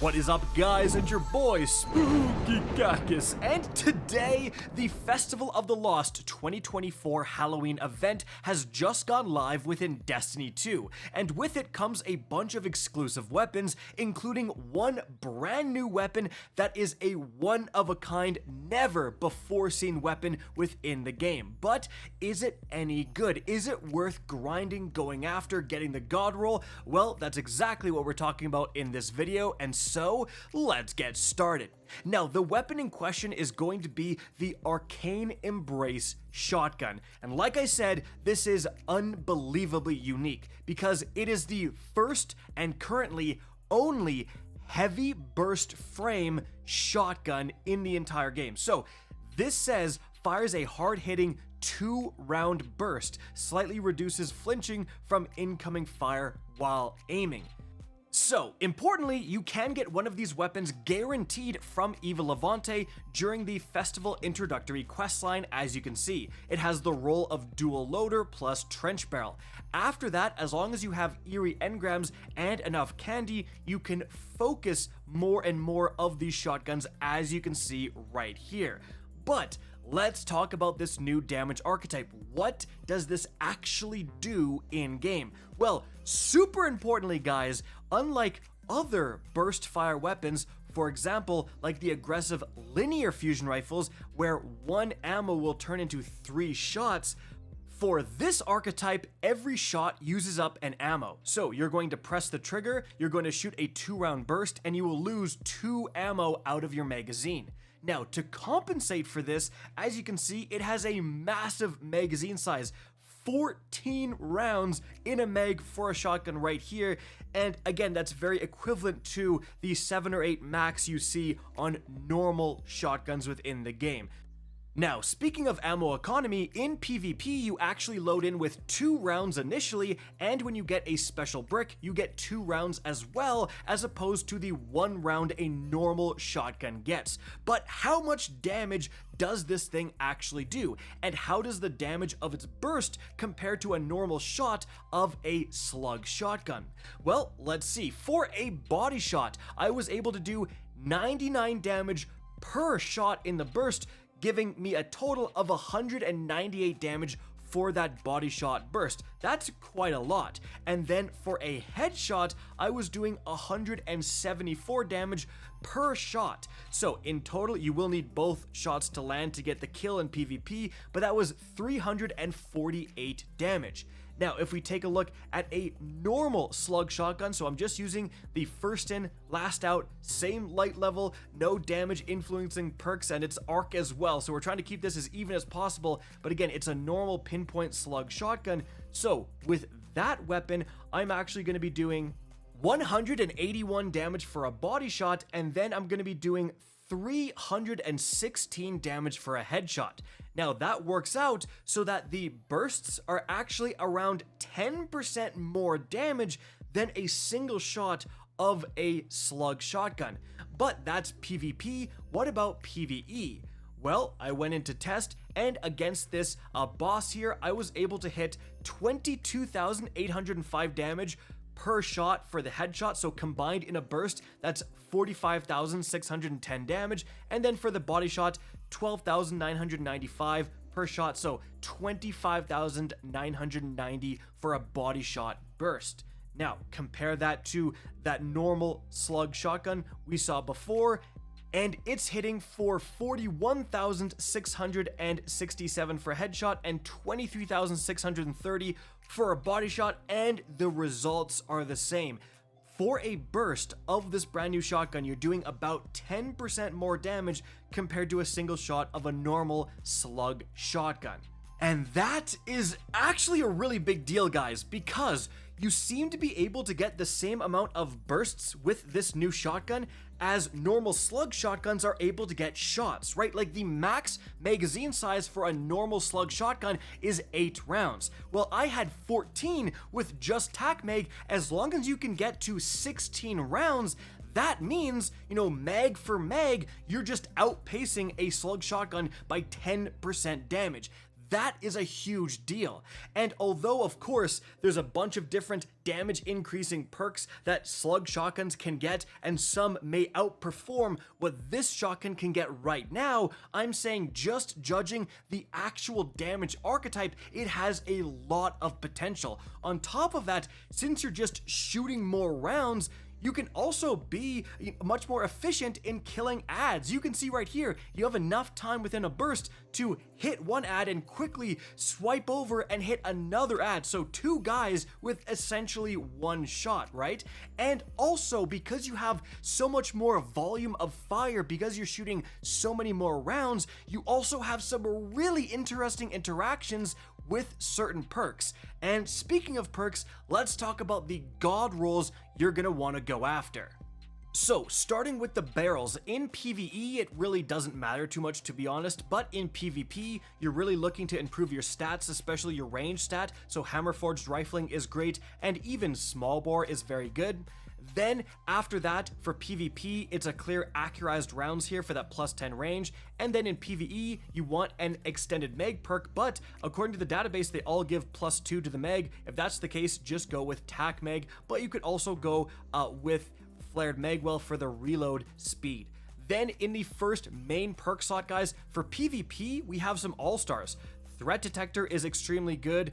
What is up, guys? And your boy Spooky Gakkus, and today the Festival of the Lost 2024 Halloween event has just gone live within Destiny 2, and with it comes a bunch of exclusive weapons, including one brand new weapon that is a one-of-a-kind, never before seen weapon within the game. But is it any good? Is it worth grinding, going after, getting the god roll? Well, that's exactly what we're talking about in this video, and so let's get started. Now, the weapon in question is going to be the Arcane Embrace Shotgun, and like I said, this is unbelievably unique because it is the first and currently only heavy burst frame shotgun in the entire game. So this says fires a hard-hitting 2-round burst, slightly reduces flinching from incoming fire while aiming. So, importantly, you can get one of these weapons guaranteed from Eva Levante during the festival introductory questline, as you can see. It has the role of dual loader plus trench barrel. After that, as long as you have eerie engrams and enough candy, you can focus more and more of these shotguns, as you can see right here. But let's talk about this new damage archetype. What does this actually do in-game? Well, super importantly, guys, unlike other burst fire weapons, for example, like the aggressive linear fusion rifles, where one ammo will turn into 3 shots, for this archetype, every shot uses up an ammo. So you're going to press the trigger, you're going to shoot a 2-round burst, and you will lose 2 ammo out of your magazine. Now, to compensate for this, as you can see, it has a massive magazine size, 14 rounds in a mag for a shotgun right here, and again, that's very equivalent to the 7 or 8 max you see on normal shotguns within the game. Now, speaking of ammo economy, in PvP you actually load in with 2 rounds initially, and when you get a special brick, you get 2 rounds as well, as opposed to the 1 round a normal shotgun gets. But how much damage does this thing actually do? And how does the damage of its burst compare to a normal shot of a slug shotgun? Well, let's see. For a body shot, I was able to do 99 damage per shot in the burst, giving me a total of 198 damage for that body shot burst. That's quite a lot. And then for a headshot, I was doing 174 damage per shot. So in total, you will need both shots to land to get the kill in PvP, but that was 348 damage. Now, if we take a look at a normal slug shotgun, so I'm just using the first in, last out, same light level, no damage influencing perks, and it's arc as well. So we're trying to keep this as even as possible, but again, it's a normal pinpoint slug shotgun. So with that weapon, I'm actually going to be doing 181 damage for a body shot, and then I'm going to be doing 316 damage for a headshot. Now that works out so that the bursts are actually around 10% more damage than a single shot of a slug shotgun. But that's PvP. What about PvE? Well, I went into test, and against this boss here, I was able to hit 22,805 damage per shot for the headshot, so combined in a burst, that's 45,610 damage, and then for the body shot, 12,995 per shot, so 25,990 for a body shot burst. Now, compare that to that normal slug shotgun we saw before, and it's hitting for 41,667 for a headshot and 23,630 for a body shot, and the results are the same. For a burst of this brand new shotgun, you're doing about 10% more damage compared to a single shot of a normal slug shotgun. And that is actually a really big deal, guys, because you seem to be able to get the same amount of bursts with this new shotgun as normal slug shotguns are able to get shots, right? Like the max magazine size for a normal slug shotgun is 8 rounds. Well, I had 14 with just tac mag. As long as you can get to 16 rounds, that means, mag for mag, you're just outpacing a slug shotgun by 10% damage. That is a huge deal. And although, of course, there's a bunch of different damage increasing perks that slug shotguns can get, and some may outperform what this shotgun can get right now, I'm saying just judging the actual damage archetype, it has a lot of potential. On top of that, since you're just shooting more rounds, you can also be much more efficient in killing adds. You can see right here, you have enough time within a burst to hit one add and quickly swipe over and hit another add. So 2 guys with essentially 1 shot, right? And also, because you have so much more volume of fire, because you're shooting so many more rounds, you also have some really interesting interactions with certain perks. And speaking of perks, let's talk about the god rolls you're gonna want to go after. So, starting with the barrels, in PvE it really doesn't matter too much, to be honest, but in PvP you're really looking to improve your stats, especially your range stat, so hammer-forged rifling is great, and even small bore is very good. Then after that, for PvP, it's a clear accurized rounds here for that plus 10 range, and then in PvE, you want an extended mag perk, but according to the database, they all give plus 2 to the mag. If that's the case, just go with tac mag, but you could also go with flared magwell for the reload speed. Then in the first main perk slot, guys, for PvP, we have some all-stars. Threat Detector is extremely good,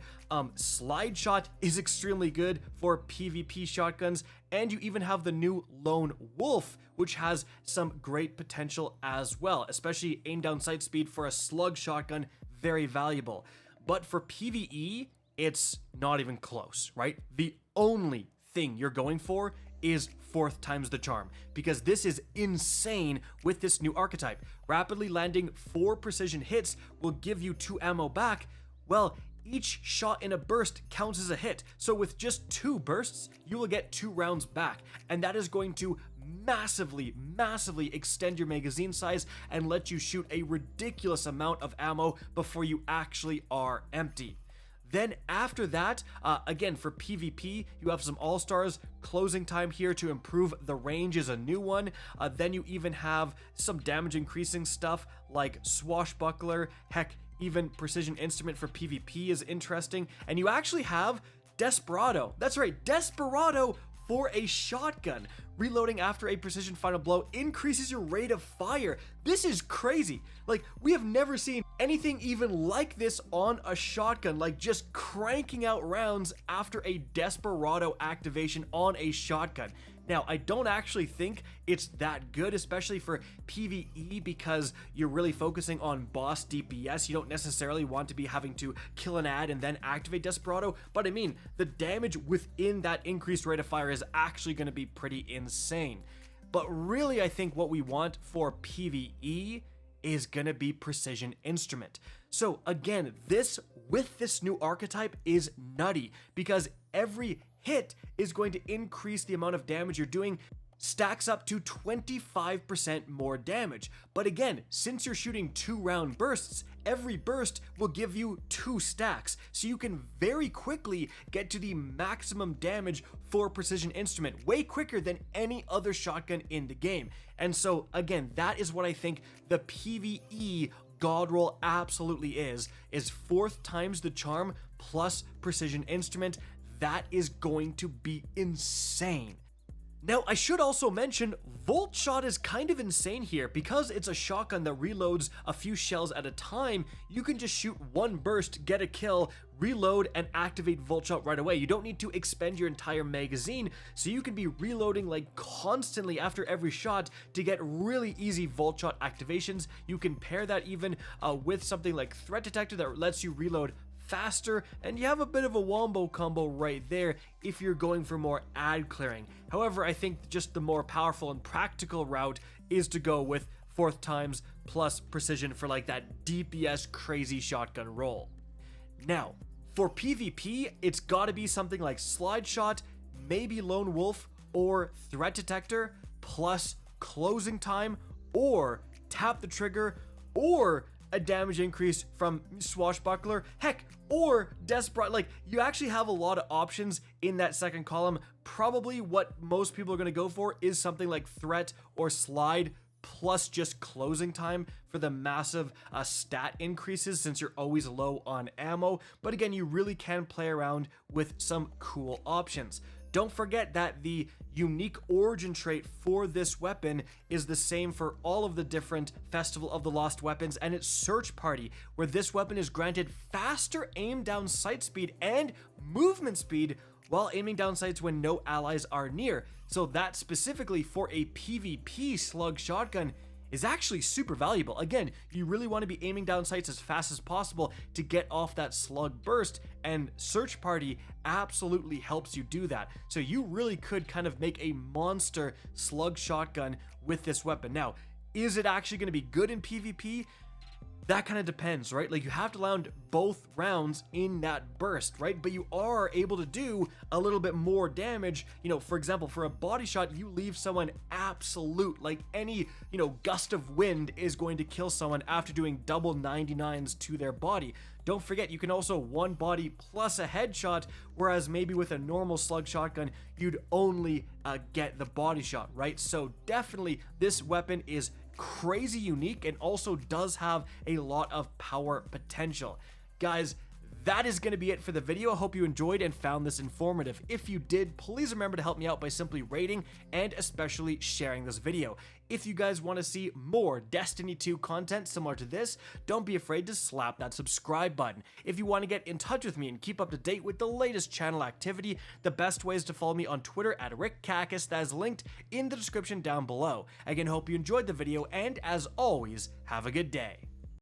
Slide Shot is extremely good for PvP shotguns, and you even have the new Lone Wolf, which has some great potential as well, especially aim down sight speed for a slug shotgun, very valuable. But for PvE, it's not even close, right? The only thing you're going for is 4th times the charm, because this is insane with this new archetype. Rapidly landing 4 precision hits will give you 2 ammo back. Well, each shot in a burst counts as a hit, so with just 2 bursts, you will get 2 rounds back, and that is going to massively extend your magazine size and let you shoot a ridiculous amount of ammo before you actually are empty. Then after that, again, for PvP, you have some all-stars. Closing time here to improve the range is a new one. Then you even have some damage increasing stuff like Swashbuckler. Heck, even Precision Instrument for PvP is interesting. And you actually have Desperado. That's right, Desperado for a shotgun. Reloading after a precision final blow increases your rate of fire. This is crazy. Like, we have never seen anything even like this on a shotgun, like just cranking out rounds after a Desperado activation on a shotgun. Now, I don't actually think it's that good, especially for PvE, because you're really focusing on boss DPS. You don't necessarily want to be having to kill an ad and then activate Desperado, but I mean, the damage within that increased rate of fire is actually going to be pretty insane. But really, I think what we want for PvE is going to be Precision Instrument. So again, this with this new archetype is nutty, because every hit is going to increase the amount of damage you're doing, stacks up to 25% more damage. But again, since you're shooting 2 round bursts, every burst will give you 2 stacks, so you can very quickly get to the maximum damage for Precision Instrument, way quicker than any other shotgun in the game. And so again, that is what I think the PvE god roll absolutely is 4th times the charm plus Precision Instrument. That is going to be insane. Now, I should also mention, Volt Shot is kind of insane here. Because it's a shotgun that reloads a few shells at a time, you can just shoot 1 burst, get a kill, reload, and activate Volt Shot right away. You don't need to expend your entire magazine, so you can be reloading like constantly after every shot to get really easy Volt Shot activations. You can pair that even with something like Threat Detector that lets you reload faster, and you have a bit of a wombo combo right there if you're going for more ad clearing. However, I think just the more powerful and practical route is to go with 4th times plus precision for like that DPS crazy shotgun roll. Now, for PvP, it's gotta be something like Slide Shot, maybe Lone Wolf, or Threat Detector, plus closing time, or tap the trigger, or a damage increase from Swashbuckler, heck, or Desperate. Like, you actually have a lot of options in that second column. Probably what most people are going to go for is something like Threat or Slide plus just closing time for the massive stat increases since you're always low on ammo. But again, you really can play around with some cool options. Don't forget that the unique origin trait for this weapon is the same for all of the different Festival of the Lost weapons, and it's Search Party, where this weapon is granted faster aim down sight speed and movement speed while aiming down sights when no allies are near. So that specifically for a PvP slug shotgun is actually super valuable. Again, you really want to be aiming down sights as fast as possible to get off that slug burst, and Search Party absolutely helps you do that. So you really could kind of make a monster slug shotgun with this weapon. Now, is it actually going to be good in PvP? That kind of depends, right? Like, you have to land both rounds in that burst, right? But you are able to do a little bit more damage. You know, for example, for a body shot, you leave someone absolute, like any, you know, gust of wind is going to kill someone after doing double 99s to their body. Don't forget, you can also one body plus a headshot, whereas maybe with a normal slug shotgun, you'd only get the body shot, right? So definitely this weapon is crazy unique and also does have a lot of power potential. Guys, that is going to be it for the video. I hope you enjoyed and found this informative. If you did, please remember to help me out by simply rating and especially sharing this video. If you guys want to see more Destiny 2 content similar to this, don't be afraid to slap that subscribe button. If you want to get in touch with me and keep up to date with the latest channel activity, the best way is to follow me on Twitter at RickCacus. That is linked in the description down below. Again, hope you enjoyed the video, and as always, have a good day.